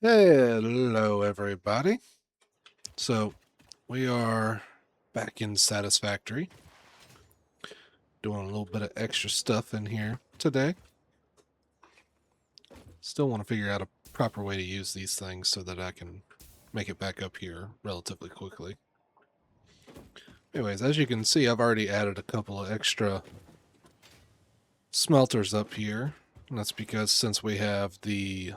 Hello, everybody. So, we are back in Satisfactory, doing a little bit of extra stuff in here today. Still want to figure out a proper way to use these things so that I can make it back up here relatively quickly. Anyways, as you can see, I've already added a couple of extra smelters up here. And that's because since we have the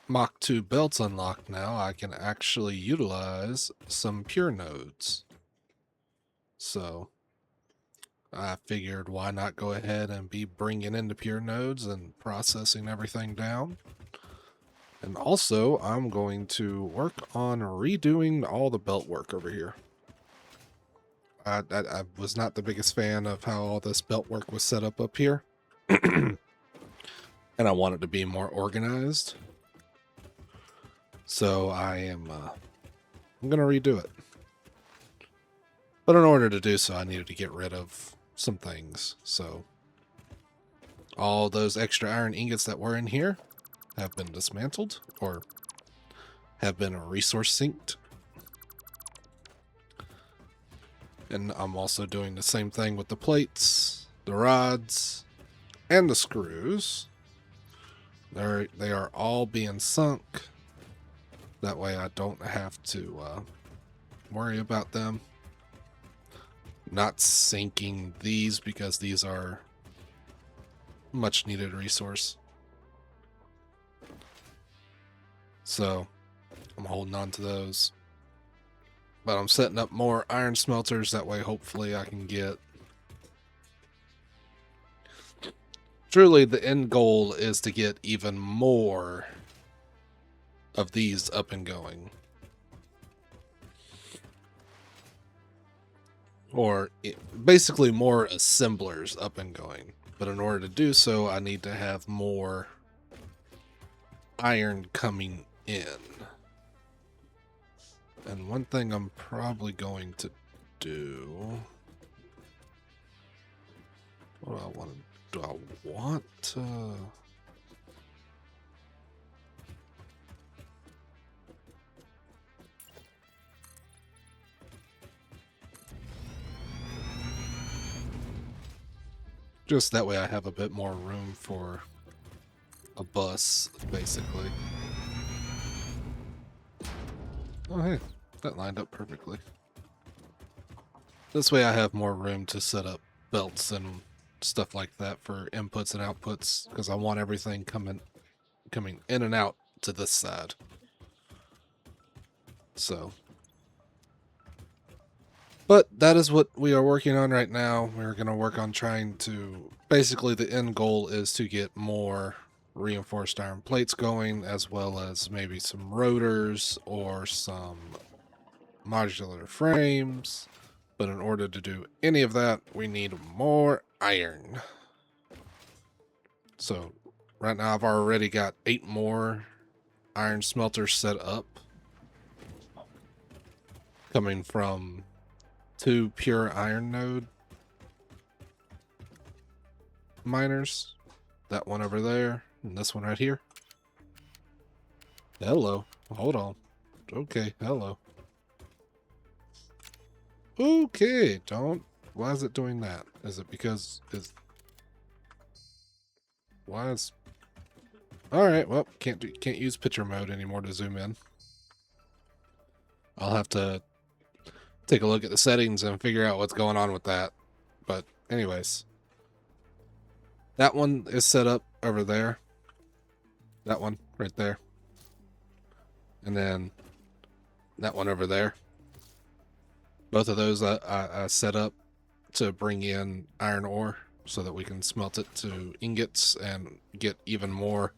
Mach 2 belts unlocked now, I can actually utilize some pure nodes. So I figured why not go ahead and be bringing in the pure nodes and processing everything down. And also, I'm going to work on redoing all the belt work over here. I was not the biggest fan of how all this belt work was set up here. And I want it to be more organized. So I'm going to redo it. But in order to do so, I needed to get rid of some things. So all those extra iron ingots that were in here have been dismantled or have been resource synced. And I'm also doing the same thing with the plates, the rods, and the screws. They are all being sunk. That way I don't have to worry about them. Not sinking these because these are much needed resource. So I'm holding on to those. But I'm setting up more iron smelters. That way hopefully I can get... Truly the end goal is to get even more of these up and going. Or basically more assemblers up and going. But in order to do so, I need to have more iron coming in. And one thing I'm probably going to do... What do I want to... Do I want to... Just that way I have a bit more room for a bus, basically. Oh, hey, that lined up perfectly. This way I have more room to set up belts and stuff like that for inputs and outputs, because I want everything coming in and out to this side. So... But that is what we are working on right now. We're going to work on trying to... Basically, the end goal is to get more reinforced iron plates going, as well as maybe some rotors or some modular frames. But in order to do any of that, we need more iron. So, right now I've already got 8 more iron smelters set up. Coming from... 2 pure iron node miners. That one over there, and this one right here. Hello. Hold on. Okay, hello. Okay, don't... Why is it doing that? Is it because... Why is... Alright, well, can't use picture mode anymore to zoom in. I'll have to take a look at the settings and figure out what's going on with that. But anyways, that one is set up over there. That one right there. And then that one over there. Both of those I set up to bring in iron ore so that we can smelt it to ingots and get even more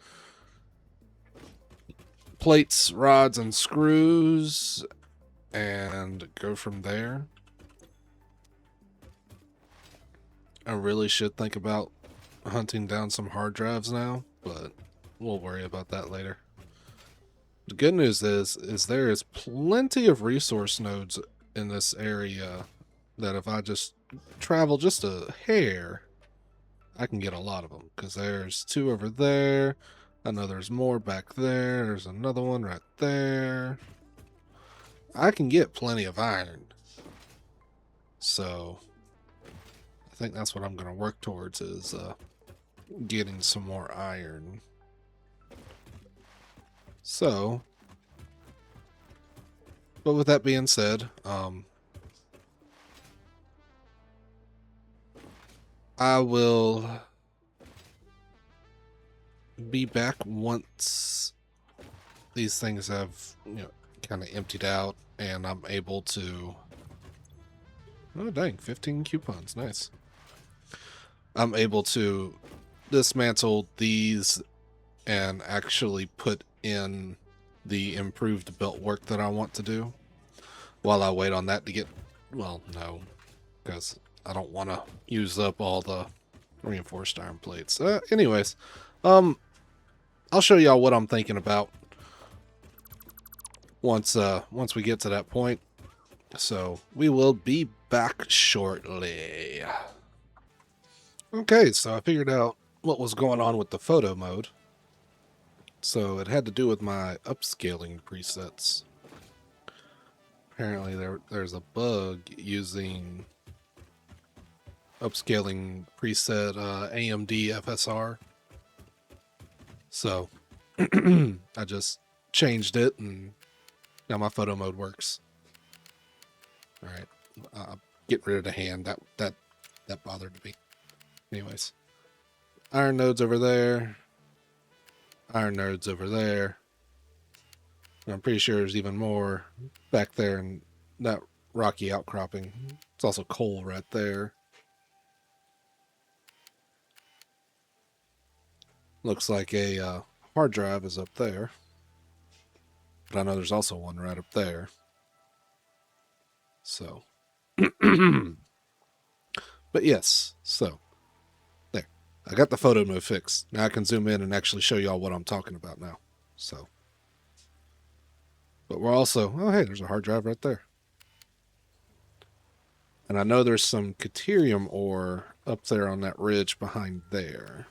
plates, rods, and screws, and go from there. I really should think about hunting down some hard drives now, but we'll worry about that later. The good news is there is plenty of resource nodes in this area that if I just travel just a hair, I can get a lot of them, because there's 2 over there, I know there's more back there. There's another one right there. I can get plenty of iron. So I think that's what I'm going to work towards is getting some more iron. So, but with that being said, I will be back once these things have, kind of emptied out and I'm able to... Oh, dang, 15 coupons. Nice. I'm able to dismantle these and actually put in the improved belt work that I want to do while I wait on that to get... Well, no, because I don't want to use up all the reinforced iron plates. Anyways, I'll show y'all what I'm thinking about once we get to that point. So we will be back shortly. Okay, so I figured out what was going on with the photo mode. So it had to do with my upscaling presets. Apparently there's a bug using upscaling preset AMD FSR. So I just changed it and now my photo mode works. All right, get rid of the hand. That bothered me. Anyways, iron nodes over there. Iron nodes over there. And I'm pretty sure there's even more back there in that rocky outcropping. It's also coal right there. Looks like a hard drive is up there. But I know there's also one right up there. So. But yes, so. There. I got the photo mode fixed. Now I can zoom in and actually show y'all what I'm talking about now. So. But we're also... Oh, hey, there's a hard drive right there. And I know there's some Caterium ore up there on that ridge behind there.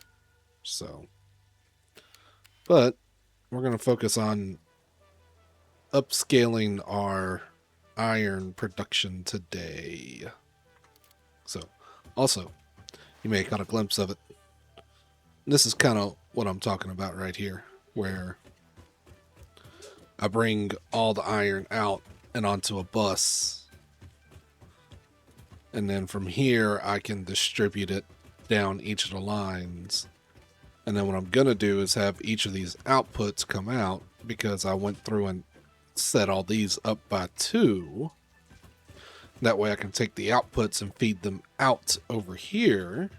So. But we're going to focus on upscaling our iron production today. So, also, you may have caught a glimpse of it. This is kind of what I'm talking about right here, where I bring all the iron out and onto a bus. And then from here, I can distribute it down each of the lines. And then what I'm going to do is have each of these outputs come out because I went through and set all these up by 2. That way I can take the outputs and feed them out over here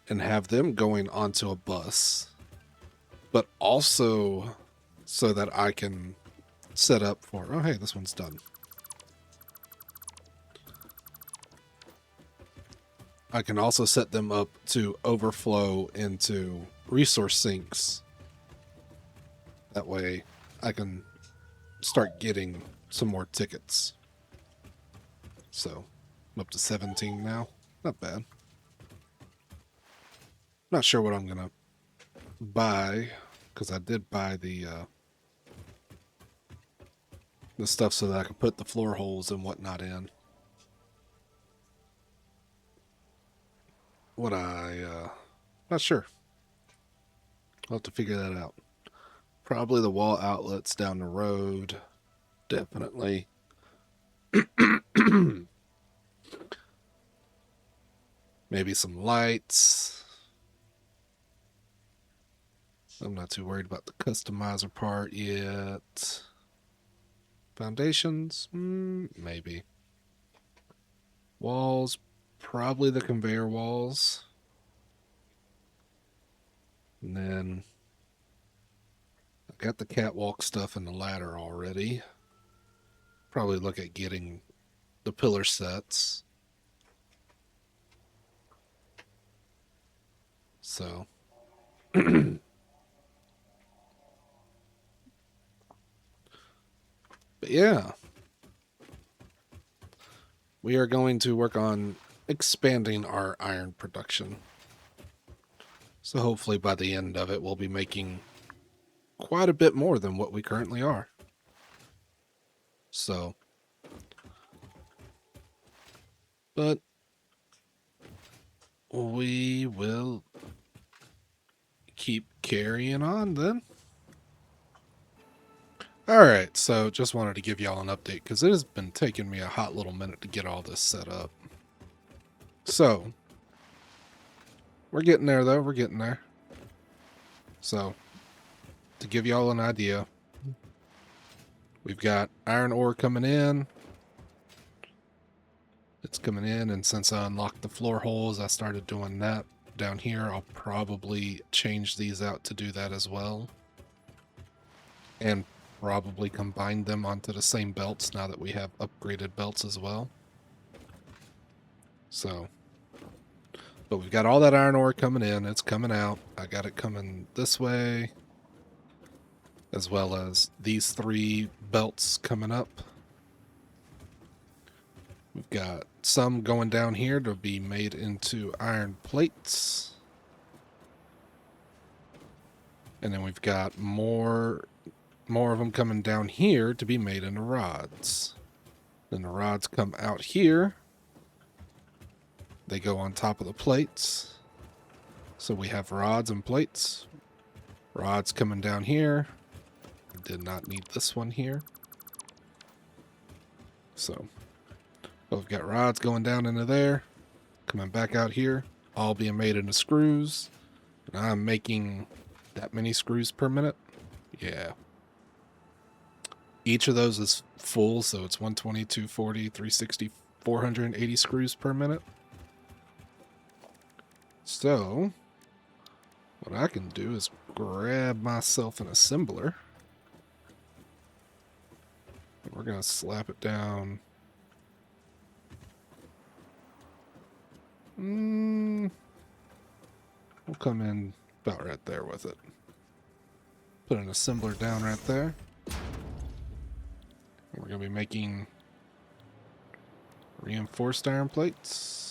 and have them going onto a bus. But also so that I can set up for... Oh, hey, this one's done. I can also set them up to overflow into resource sinks. That way I can start getting some more tickets. So I'm up to 17 now. Not bad. Not sure what I'm going to buy, because I did buy the stuff so that I can put the floor holes and whatnot in. Not sure. I'll have to figure that out. Probably the wall outlets down the road. Definitely. Maybe some lights. I'm not too worried about the customizer part yet. Foundations? Maybe. Walls? Probably the conveyor walls. And then I got the catwalk stuff and the ladder already. Probably look at getting the pillar sets. So. But yeah. We are going to work on expanding our iron production. So hopefully by the end of it, we'll be making quite a bit more than what we currently are. So, but we will keep carrying on then. Alright, so just wanted to give y'all an update because it has been taking me a hot little minute to get all this set up. So, we're getting there though, we're getting there. So, to give y'all an idea, we've got iron ore coming in. It's coming in, and since I unlocked the floor holes, I started doing that down here. I'll probably change these out to do that as well. And probably combine them onto the same belts now that we have upgraded belts as well. So, but we've got all that iron ore coming in. It's coming out. I got it coming this way, as well as these 3 belts coming up. We've got some going down here to be made into iron plates. And then we've got more of them coming down here to be made into rods. Then the rods come out here. They go on top of the plates. So we have rods and plates. Rods coming down here. Did not need this one here. So we've got rods going down into there, coming back out here, all being made into screws. And I'm making that many screws per minute. Yeah. Each of those is full, so it's 120, 240, 360, 480 screws per minute. So, what I can do is grab myself an assembler. We're going to slap it down. We'll come in about right there with it. Put an assembler down right there. We're going to be making reinforced iron plates.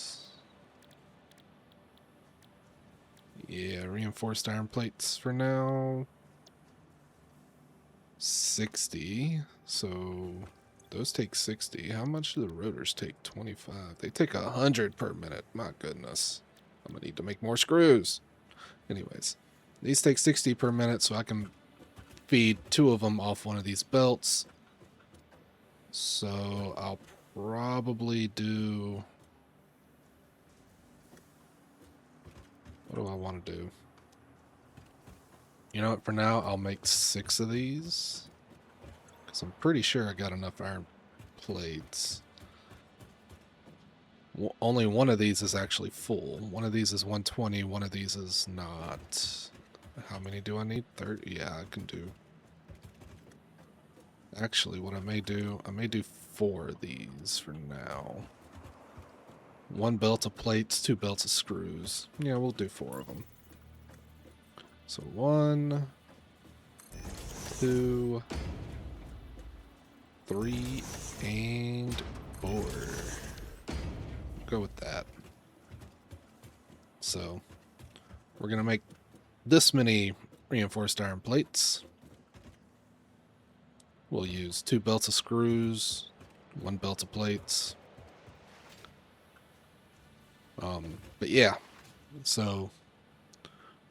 Yeah, reinforced iron plates for now. 60. So those take 60. How much do the rotors take? 25. They take 100 per minute. My goodness. I'm going to need to make more screws. Anyways, these take 60 per minute, so I can feed 2 of them off one of these belts. So I'll probably do... What do I want to do? You know what, for now, I'll make 6 of these. Because I'm pretty sure I got enough iron plates. Only one of these is actually full. One of these is 120, one of these is not. How many do I need? 30? Yeah, I can do. Actually, what I may do 4 of these for now. 1 belt of plates, 2 belts of screws. Yeah, we'll do 4 of them. So 1, 2, 3, and 4. Go with that. So we're gonna make this many reinforced iron plates. We'll use 2 belts of screws, 1 belt of plates. But yeah, so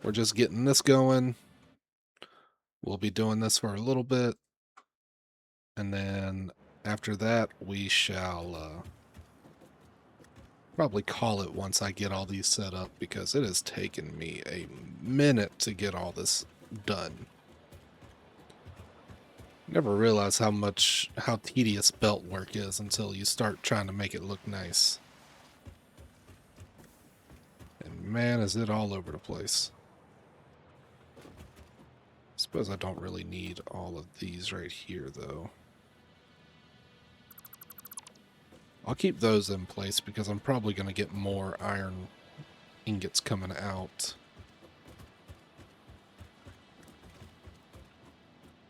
we're just getting this going. We'll be doing this for a little bit, and then after that we shall probably call it once I get all these set up, because it has taken me a minute to get all this done. Never realize how tedious belt work is until you start trying to make it look nice. And man, is it all over the place. Suppose I don't really need all of these right here, though. I'll keep those in place because I'm probably going to get more iron ingots coming out.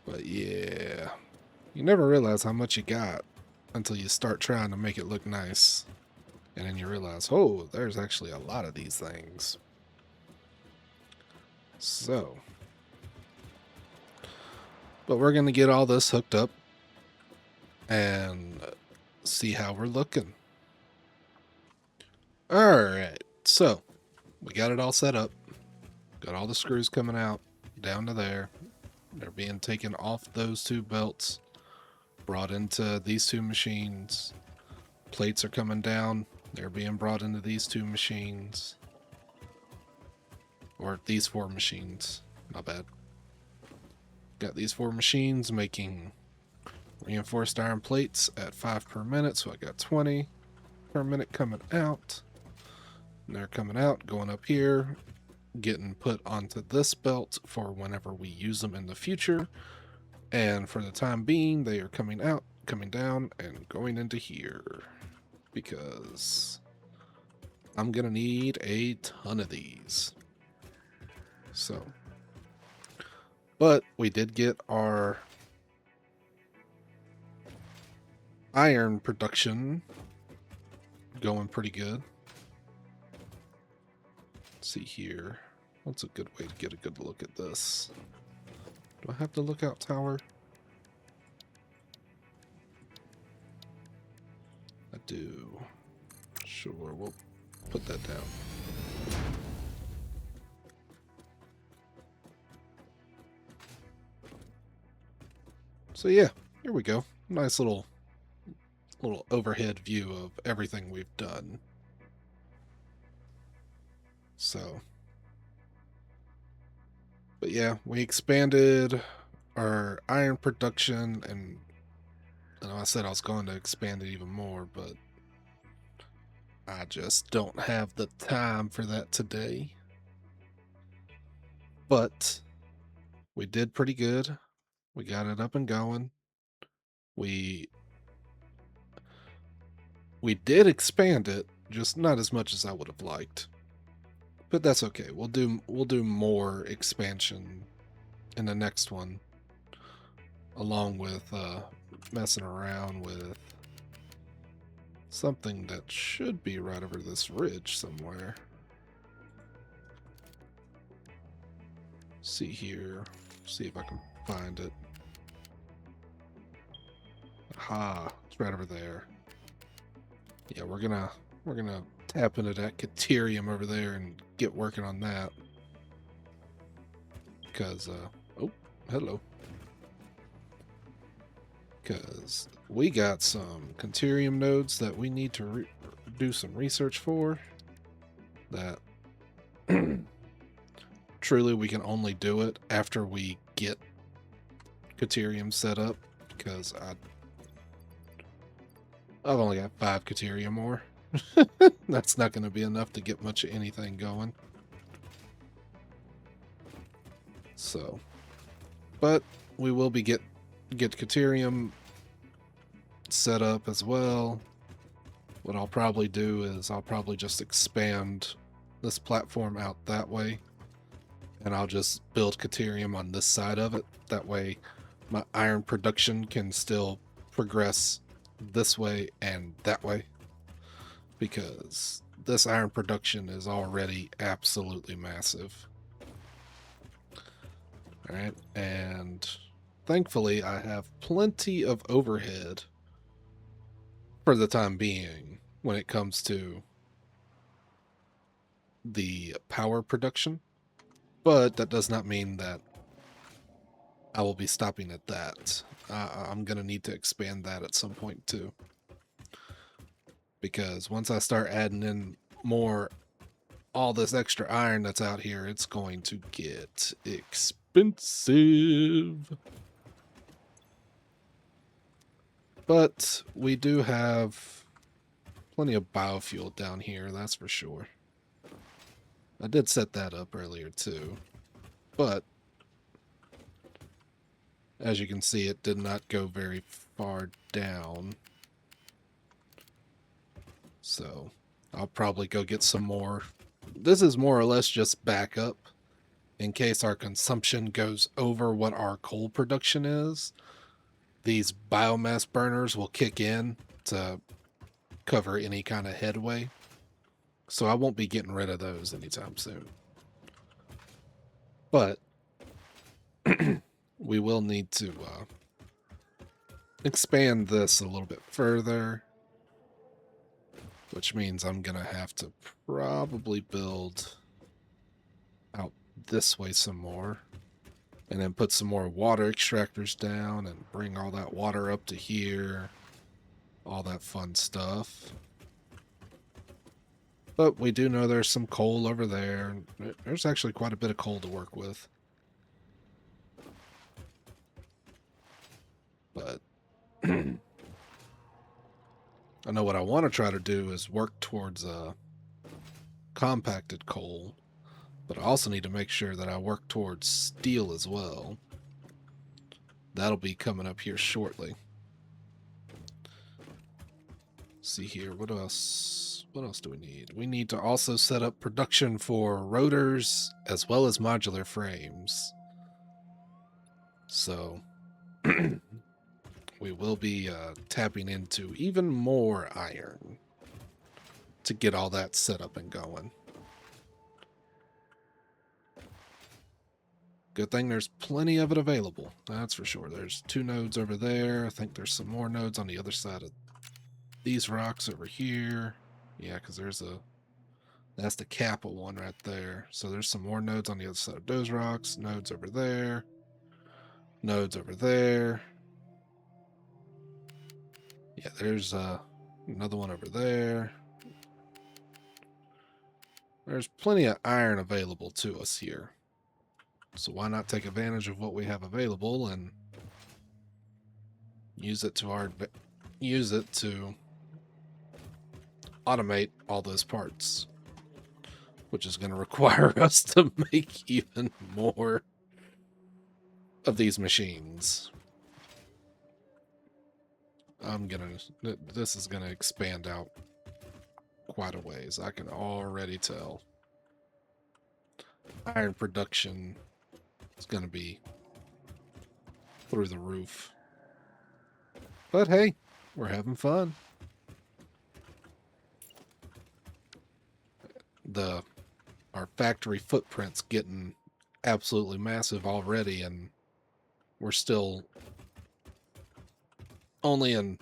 But yeah, you never realize how much you got until you start trying to make it look nice. And then you realize, oh, there's actually a lot of these things. So, but we're going to get all this hooked up and see how we're looking. All right, so we got it all set up. Got all the screws coming out down to there. They're being taken off those two belts, brought into these two machines. Plates are coming down. They're being brought into these two machines. Or these four machines. My bad. Got these four machines making reinforced iron plates at 5 per minute, so I got 20 per minute coming out. And they're coming out, going up here, getting put onto this belt for whenever we use them in the future. And for the time being, they are coming out, coming down, and going into here. Because I'm going to need a ton of these. So, but we did get our iron production going pretty good. Let's see here. What's a good way to get a good look at this? Do I have the lookout tower? I do. Sure, we'll put that down. So yeah, here we go. Nice little overhead view of everything we've done. So, but yeah, we expanded our iron production, and I said I was going to expand it even more, but I just don't have the time for that today. But we did pretty good. We got it up and going. We did expand it, just not as much as I would have liked. But that's okay. We'll do more expansion in the next one, along with messing around with something that should be right over this ridge somewhere. See here. See if I can find it. Aha, it's right over there. Yeah, we're gonna tap into that Caterium over there and get working on that. Because oh, hello. Because we got some Caterium nodes that we need to do some research for. That truly we can only do it after we get Caterium set up. Because I've only got 5 Caterium more. That's not going to be enough to get much of anything going. So, but we will be get Caterium set up as well. What I'll probably do is I'll probably just expand this platform out that way, and I'll just build Caterium on this side of it. That way my iron production can still progress this way and that way, because this iron production is already absolutely massive. Alright, and thankfully I have plenty of overhead for the time being when it comes to the power production, but that does not mean that I will be stopping at that. I'm going to need to expand that at some point too, because once I start adding in more, all this extra iron that's out here, it's going to get expensive. But we do have plenty of biofuel down here, that's for sure. I did set that up earlier too, but as you can see, it did not go very far down. So I'll probably go get some more. This is more or less just backup in case our consumption goes over what our coal production is. These biomass burners will kick in to cover any kind of headway. So I won't be getting rid of those anytime soon. But we will need to expand this a little bit further, which means I'm going to have to probably build out this way some more, and then put some more water extractors down and bring all that water up to here, all that fun stuff. But we do know there's some coal over there. There's actually quite a bit of coal to work with. But I know what I want to try to do is work towards a compacted coal, but I also need to make sure that I work towards steel as well. That'll be coming up here shortly. See here, what else? What else do we need? We need to also set up production for rotors as well as modular frames. So we will be tapping into even more iron to get all that set up and going. Good thing there's plenty of it available, that's for sure. There's 2 nodes over there. I think there's some more nodes on the other side of these rocks over here. Yeah, because that's the Kappa one right there. So there's some more nodes on the other side of those rocks. Nodes over there. Nodes over there. Yeah, there's another one over there. There's plenty of iron available to us here. So why not take advantage of what we have available and use it to automate all those parts, which is going to require us to make even more of these machines. This is gonna expand out quite a ways. I can already tell. Iron production is gonna be through the roof. But hey, we're having fun. Our factory footprint's getting absolutely massive already, and we're still only in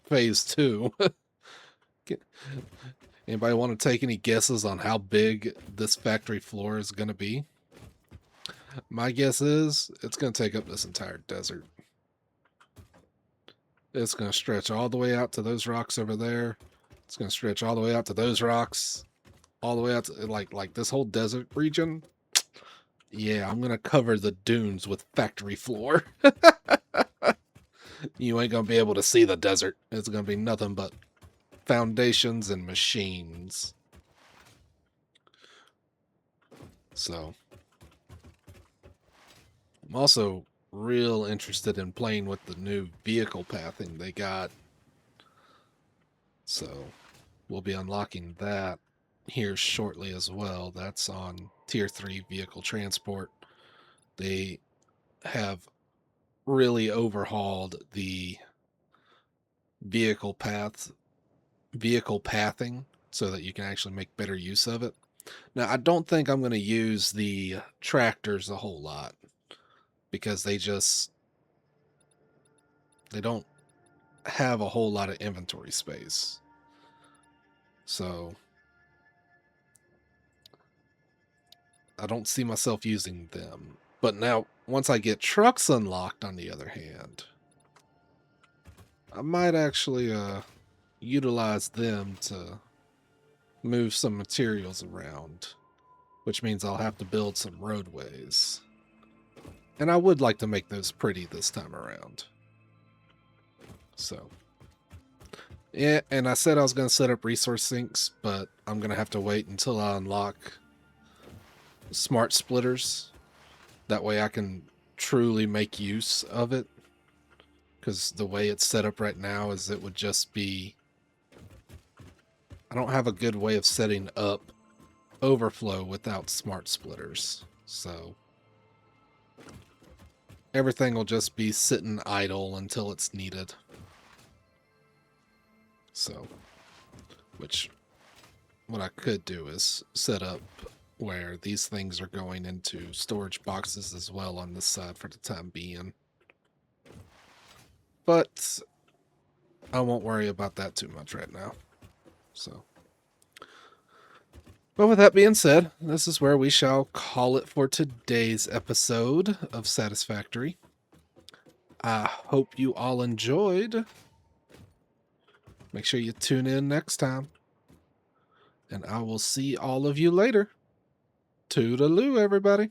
phase 2. Anybody want to take any guesses on how big this factory floor is going to be? My guess is it's going to take up this entire desert. It's going to stretch all the way out to those rocks over there. It's going to stretch all the way out to those rocks. All the way out to like this whole desert region. Yeah, I'm going to cover the dunes with factory floor. You ain't going to be able to see the desert. It's going to be nothing but foundations and machines. So I'm also real interested in playing with the new vehicle pathing they got. So we'll be unlocking that here shortly as well. That's on tier 3 vehicle transport. They have really overhauled the vehicle pathing so that you can actually make better use of it. Now, I don't think I'm going to use the tractors a whole lot because they don't have a whole lot of inventory space. So I don't see myself using them. But now, once I get trucks unlocked, on the other hand, I might actually utilize them to move some materials around, which means I'll have to build some roadways. And I would like to make those pretty this time around. So, yeah, and I said I was going to set up resource sinks, but I'm going to have to wait until I unlock smart splitters. That way I can truly make use of it. Because the way it's set up right now is it would just be... I don't have a good way of setting up overflow without smart splitters. So everything will just be sitting idle until it's needed. So, what I could do is set up where these things are going into storage boxes as well on this side for the time being. But I won't worry about that too much right now. So, but with that being said, this is where we shall call it for today's episode of Satisfactory. I hope you all enjoyed. Make sure you tune in next time. And I will see all of you later. Toodaloo, everybody.